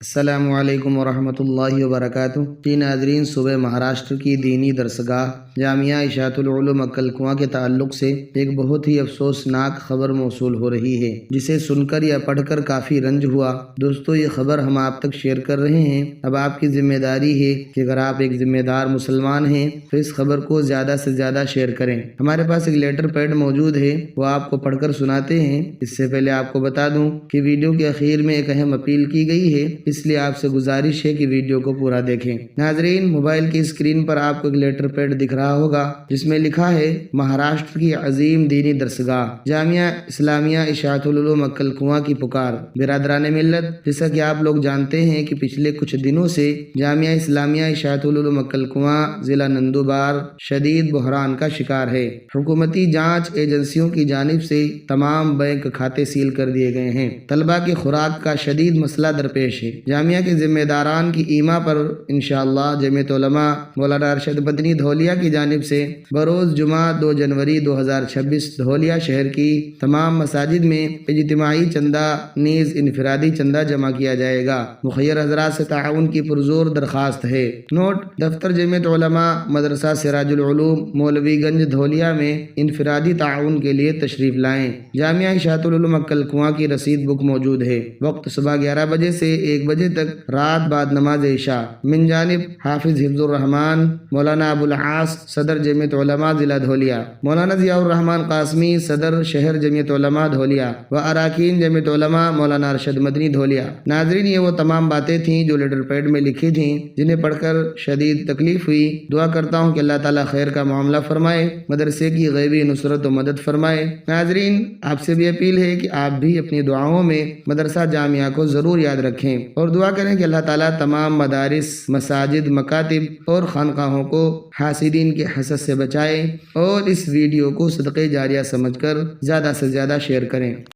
السلام علیکم ورحمۃ اللہ وبرکاتہ۔ جی ناظرین، صبح مہاراشٹر کی دینی درسگاہ جامعہ اشاعت العلوم عقل کنواں کے تعلق سے ایک بہت ہی افسوسناک خبر موصول ہو رہی ہے، جسے سن کر یا پڑھ کر کافی رنج ہوا۔ دوستو، یہ خبر ہم آپ تک شیئر کر رہے ہیں۔ اب آپ کی ذمہ داری ہے کہ اگر آپ ایک ذمہ دار مسلمان ہیں تو اس خبر کو زیادہ سے زیادہ شیئر کریں۔ ہمارے پاس ایک لیٹر پیڈ موجود ہے، وہ آپ کو پڑھ کر سناتے ہیں۔ اس سے پہلے آپ کو بتا دوں کہ ویڈیو کے اخیر میں ایک اہم اپیل کی گئی ہے، اس لیے آپ سے گزارش ہے کہ ویڈیو کو پورا دیکھیں۔ ناظرین، موبائل کی اسکرین پر آپ کو ایک لیٹر پیڈ دکھ رہا ہوگا جس میں لکھا ہے مہاراشٹر کی عظیم دینی درسگاہ جامعہ اسلامیہ اشاعت العلوم عقل کنواں کی پکار۔ برادران ملت، جیسا کہ آپ لوگ جانتے ہیں کہ پچھلے کچھ دنوں سے جامعہ اسلامیہ اشاعت العلوم عقل کنواں ضلع نندوبار شدید بحران کا شکار ہے۔ حکومتی جانچ ایجنسیوں کی جانب سے تمام بینک کھاتے سیل کر دیے گئے ہیں۔ طلبہ کی خوراک کا شدید مسئلہ درپیش ہے۔ جامعہ کے ذمہ داران کی ایما پر انشاءاللہ جمعیت علماء مولانا ارشد مدنی دھولیا کی جانب سے بروز جمعہ 2 جنوری 2026 دھولیا شہر کی تمام مساجد میں اجتماعی چندہ نیز انفرادی چندہ جمع کیا جائے گا۔ مخیر حضرات سے تعاون کی پرزور درخواست ہے۔ نوٹ: دفتر جمعیت علماء مدرسہ سراج العلوم مولوی گنج دھولیا میں انفرادی تعاون کے لیے تشریف لائیں۔ جامعہ اشاعت العلوم عقل کنواں کی رسید بک موجود ہے۔ وقت صبح 11 بجے سے 1 بجے تک، رات بعد نماز عشاء۔ من جانب حافظ حفظ الرحمان مولانا ابو العاص صدر جمعیت علماء ضلع دھولیا، مولانا ضیاء الرحمان قاسمی صدر شہر جمعیت علماء دھولیا و اراکین جمعیت علماء مولانا ارشد مدنی دھولیا۔ ناظرین، یہ وہ تمام باتیں تھیں جو لیٹر پیڈ میں لکھی تھیں، جنہیں پڑھ کر شدید تکلیف ہوئی۔ دعا کرتا ہوں کہ اللہ تعالیٰ خیر کا معاملہ فرمائے، مدرسے کی غیبی نصرت و مدد فرمائے۔ ناظرین، آپ سے بھی اپیل ہے کہ آپ بھی اپنی دعاؤں میں مدرسہ جامعہ کو ضرور یاد رکھیں اور دعا کریں کہ اللہ تعالیٰ تمام مدارس، مساجد، مکاتب اور خانقاہوں کو حاسدین کے حسد سے بچائے، اور اس ویڈیو کو صدقہ جاریہ سمجھ کر زیادہ سے زیادہ شیئر کریں۔